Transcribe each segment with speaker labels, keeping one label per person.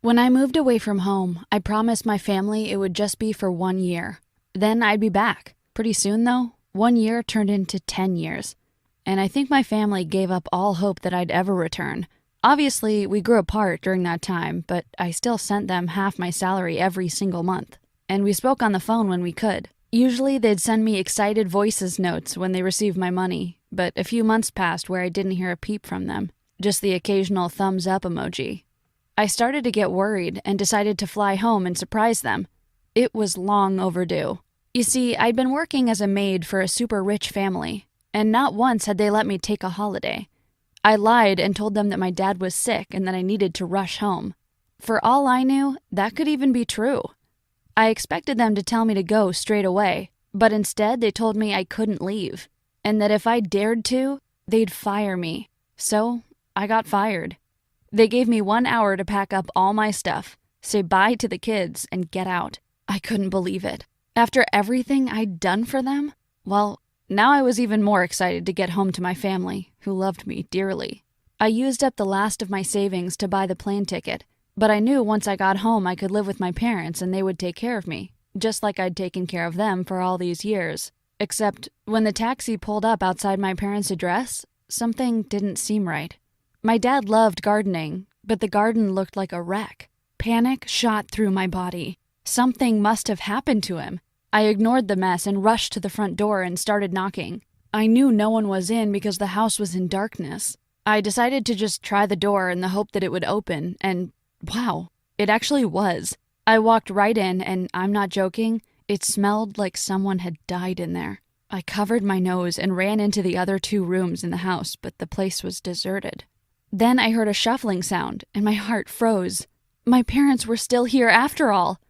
Speaker 1: When I moved away from home, I promised my family it would just be for 1 year. Then I'd be back. Pretty soon, though, 1 year turned into 10 years. And I think my family gave up all hope that I'd ever return. Obviously, we grew apart during that time, but I still sent them half my salary every single month. And we spoke on the phone when we could. Usually, they'd send me excited voices notes when they received my money, but a few months passed where I didn't hear a peep from them. Just the occasional thumbs up emoji. I started to get worried and decided to fly home and surprise them. It was long overdue. You see, I'd been working as a maid for a super rich family, and not once had they let me take a holiday. I lied and told them that my dad was sick and that I needed to rush home. For all I knew, that could even be true. I expected them to tell me to go straight away, but instead they told me I couldn't leave, and that if I dared to, they'd fire me. So, I got fired. They gave me 1 hour to pack up all my stuff, say bye to the kids, and get out. I couldn't believe it. After everything I'd done for them, well, now I was even more excited to get home to my family, who loved me dearly. I used up the last of my savings to buy the plane ticket, but I knew once I got home I could live with my parents and they would take care of me, just like I'd taken care of them for all these years. Except when the taxi pulled up outside my parents' address, something didn't seem right. My dad loved gardening, but the garden looked like a wreck. Panic shot through my body. Something must have happened to him. I ignored the mess and rushed to the front door and started knocking. I knew no one was in because the house was in darkness. I decided to just try the door in the hope that it would open, and wow, it actually was. I walked right in, and I'm not joking, it smelled like someone had died in there. I covered my nose and ran into the other 2 rooms in the house, but the place was deserted. Then I heard a shuffling sound, and my heart froze. My parents were still here after all.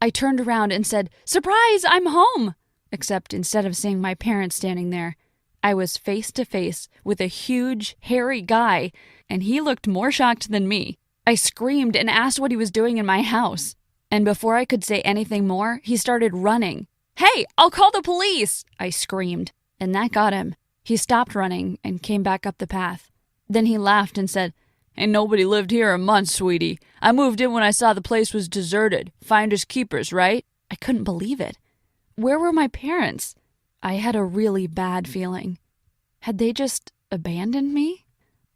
Speaker 1: I turned around and said, "Surprise, I'm home!" Except instead of seeing my parents standing there, I was face to face with a huge, hairy guy, and he looked more shocked than me. I screamed and asked what he was doing in my house. And before I could say anything more, he started running. "Hey, I'll call the police!" I screamed, and that got him. He stopped running and came back up the path. Then he laughed and said, "Ain't nobody lived here in months, sweetie. I moved in when I saw the place was deserted. Finders keepers, right?" I couldn't believe it. Where were my parents? I had a really bad feeling. Had they just abandoned me?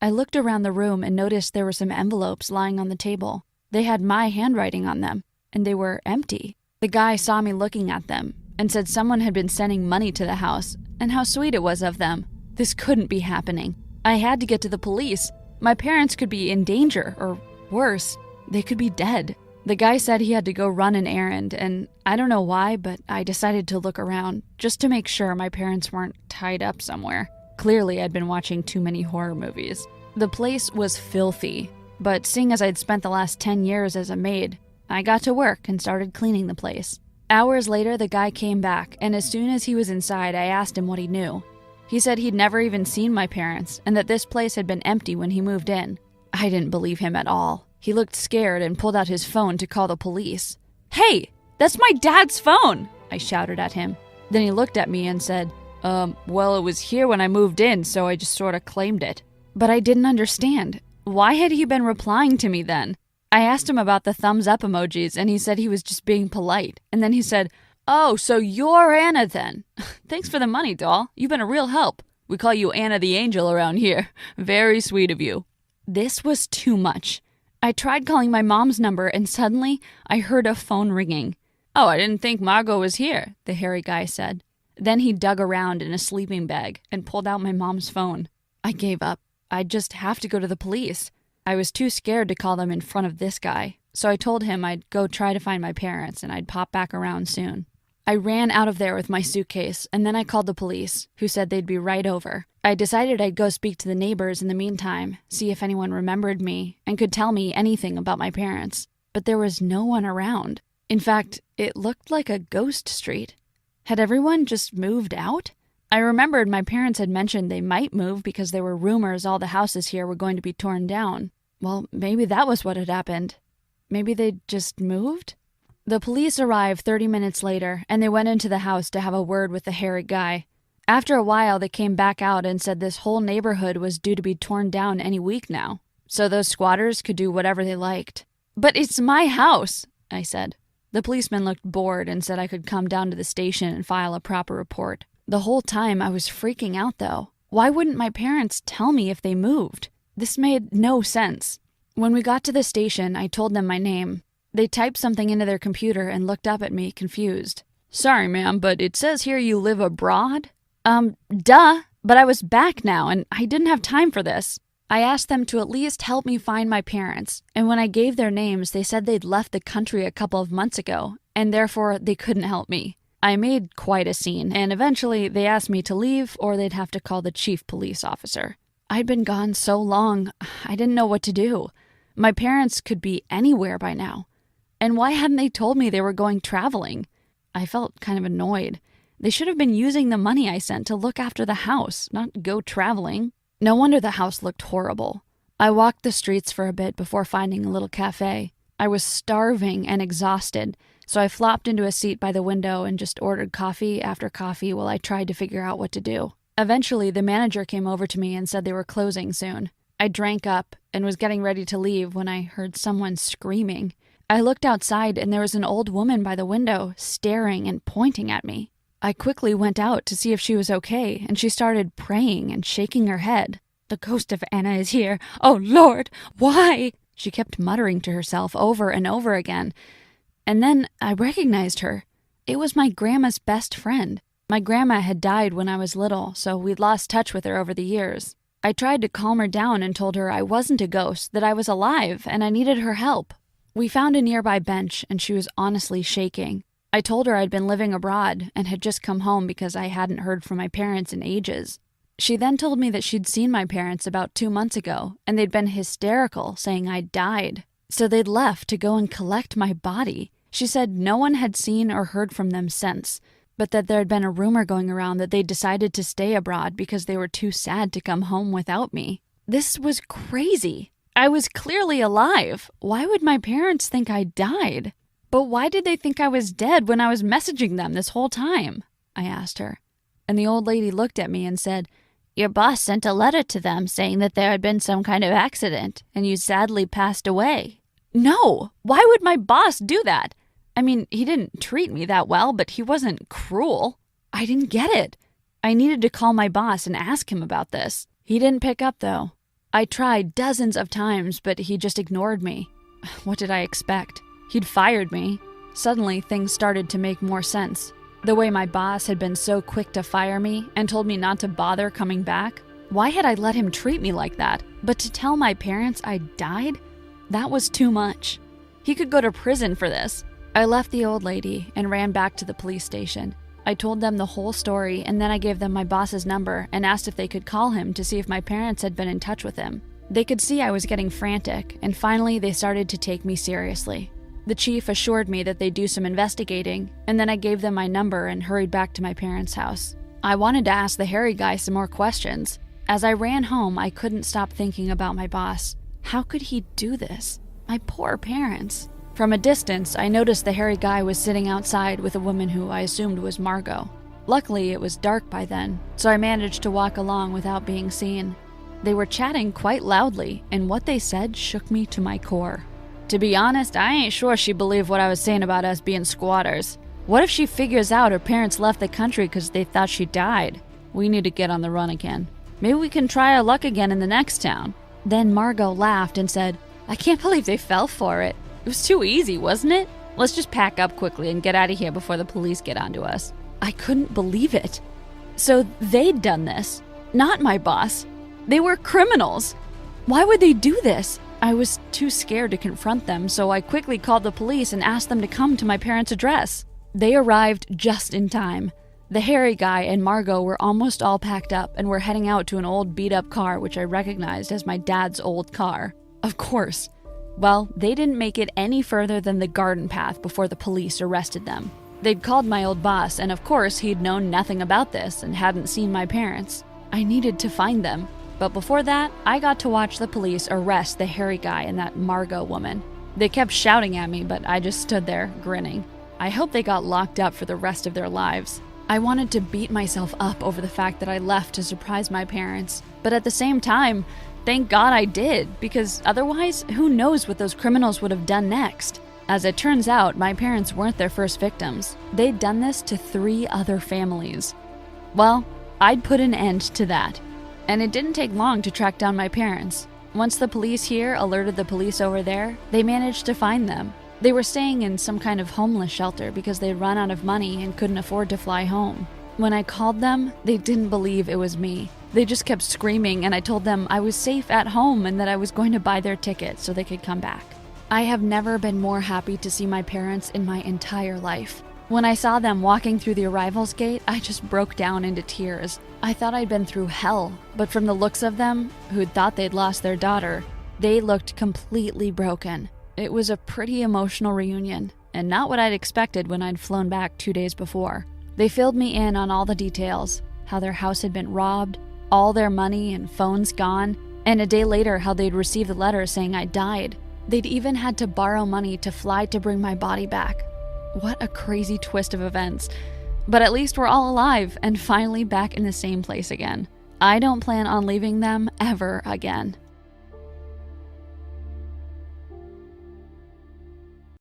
Speaker 1: I looked around the room and noticed there were some envelopes lying on the table. They had my handwriting on them, and they were empty. The guy saw me looking at them and said someone had been sending money to the house, and how sweet it was of them. This couldn't be happening. I had to get to the police. My parents could be in danger, or worse, they could be dead. The guy said he had to go run an errand, and I don't know why, but I decided to look around, just to make sure my parents weren't tied up somewhere. Clearly, I'd been watching too many horror movies. The place was filthy, but seeing as I'd spent the last 10 years as a maid, I got to work and started cleaning the place. Hours later, the guy came back, and as soon as he was inside, I asked him what he knew. He said he'd never even seen my parents, and that this place had been empty when he moved in. I didn't believe him at all. He looked scared and pulled out his phone to call the police. "Hey, that's my dad's phone!" I shouted at him. Then he looked at me and said, well, it was here when I moved in, so I just sort of claimed it." But I didn't understand. Why had he been replying to me then? I asked him about the thumbs up emojis, and he said he was just being polite. And then he said, "Oh, so you're Anna then. Thanks for the money, doll. You've been a real help. We call you Anna the Angel around here. Very sweet of you." This was too much. I tried calling my mom's number, and suddenly I heard a phone ringing. "Oh, I didn't think Margot was here," the hairy guy said. Then he dug around in a sleeping bag and pulled out my mom's phone. I gave up. I'd just have to go to the police. I was too scared to call them in front of this guy, so I told him I'd go try to find my parents and I'd pop back around soon. I ran out of there with my suitcase, and then I called the police, who said they'd be right over. I decided I'd go speak to the neighbors in the meantime, see if anyone remembered me and could tell me anything about my parents. But there was no one around. In fact, it looked like a ghost street. Had everyone just moved out? I remembered my parents had mentioned they might move because there were rumors all the houses here were going to be torn down. Well, maybe that was what had happened. Maybe they'd just moved? The police arrived 30 minutes later, and they went into the house to have a word with the hairy guy. After a while, they came back out and said this whole neighborhood was due to be torn down any week now, so those squatters could do whatever they liked. But it's my house, I said. The policeman looked bored and said I could come down to the station and file a proper report. The whole time I was freaking out, though. Why wouldn't my parents tell me if they moved? This made no sense. When we got to the station, I told them my name. They typed something into their computer and looked up at me, confused. Sorry, ma'am, but it says here you live abroad? Duh, but I was back now and I didn't have time for this. I asked them to at least help me find my parents, and when I gave their names, they said they'd left the country a couple of months ago, and therefore they couldn't help me. I made quite a scene, and eventually they asked me to leave or they'd have to call the chief police officer. I'd been gone so long, I didn't know what to do. My parents could be anywhere by now. And why hadn't they told me they were going traveling? I felt kind of annoyed. They should have been using the money I sent to look after the house, not go traveling. No wonder the house looked horrible. I walked the streets for a bit before finding a little cafe. I was starving and exhausted, so I flopped into a seat by the window and just ordered coffee after coffee while I tried to figure out what to do. Eventually, the manager came over to me and said they were closing soon. I drank up and was getting ready to leave when I heard someone screaming. I looked outside and there was an old woman by the window, staring and pointing at me. I quickly went out to see if she was okay, and she started praying and shaking her head. The ghost of Anna is here. Oh, Lord, why? She kept muttering to herself over and over again. And then I recognized her. It was my grandma's best friend. My grandma had died when I was little, so we'd lost touch with her over the years. I tried to calm her down and told her I wasn't a ghost, that I was alive, and I needed her help. We found a nearby bench, and she was honestly shaking. I told her I'd been living abroad and had just come home because I hadn't heard from my parents in ages. She then told me that she'd seen my parents about 2 months ago, and they'd been hysterical, saying I'd died. So they'd left to go and collect my body. She said no one had seen or heard from them since, but that there had been a rumor going around that they'd decided to stay abroad because they were too sad to come home without me. This was crazy. I was clearly alive. Why would my parents think I died? But why did they think I was dead when I was messaging them this whole time? I asked her. And the old lady looked at me and said, Your boss sent a letter to them saying that there had been some kind of accident and you sadly passed away. No! Why would my boss do that? I mean, he didn't treat me that well, but he wasn't cruel. I didn't get it. I needed to call my boss and ask him about this. He didn't pick up, though. I tried dozens of times, but he just ignored me. What did I expect? He'd fired me. Suddenly, things started to make more sense. The way my boss had been so quick to fire me and told me not to bother coming back. Why had I let him treat me like that? But to tell my parents I died? That was too much. He could go to prison for this. I left the old lady and ran back to the police station. I told them the whole story, and then I gave them my boss's number and asked if they could call him to see if my parents had been in touch with him. They could see I was getting frantic, and finally they started to take me seriously. The chief assured me that they'd do some investigating, and then I gave them my number and hurried back to my parents' house. I wanted to ask the hairy guy some more questions. As I ran home, I couldn't stop thinking about my boss. How could he do this? My poor parents. From a distance, I noticed the hairy guy was sitting outside with a woman who I assumed was Margot. Luckily, it was dark by then, so I managed to walk along without being seen. They were chatting quite loudly, and what they said shook me to my core. To be honest, I ain't sure she believed what I was saying about us being squatters. What if she figures out her parents left the country because they thought she died? We need to get on the run again. Maybe we can try our luck again in the next town. Then Margot laughed and said, I can't believe they fell for it. It was too easy, wasn't it? Let's just pack up quickly and get out of here before the police get onto us. I couldn't believe it. So they'd done this. Not my boss. They were criminals. Why would they do this? I was too scared to confront them, so I quickly called the police and asked them to come to my parents' address. They arrived just in time. The hairy guy and Margot were almost all packed up and were heading out to an old beat-up car which I recognized as my dad's old car. Of course. Well, they didn't make it any further than the garden path before the police arrested them. They'd called my old boss, and of course he'd known nothing about this and hadn't seen my parents. I needed to find them. But before that, I got to watch the police arrest the hairy guy and that Margot woman. They kept shouting at me, but I just stood there, grinning. I hope they got locked up for the rest of their lives. I wanted to beat myself up over the fact that I left to surprise my parents, but at the same time, thank God I did, because otherwise, who knows what those criminals would have done next. As it turns out, my parents weren't their first victims. They'd done this to 3 other families. Well, I'd put an end to that. And it didn't take long to track down my parents. Once the police here alerted the police over there, they managed to find them. They were staying in some kind of homeless shelter because they'd run out of money and couldn't afford to fly home. When I called them, they didn't believe it was me. They just kept screaming, and I told them I was safe at home and that I was going to buy their ticket so they could come back. I have never been more happy to see my parents in my entire life. When I saw them walking through the arrivals gate, I just broke down into tears. I thought I'd been through hell, but from the looks of them, who'd thought they'd lost their daughter, they looked completely broken. It was a pretty emotional reunion, and not what I'd expected when I'd flown back 2 days before. They filled me in on all the details, how their house had been robbed, all their money and phones gone, and a day later how they'd received a letter saying I died. They'd even had to borrow money to fly to bring my body back. What a crazy twist of events. But at least we're all alive and finally back in the same place again. I don't plan on leaving them ever again.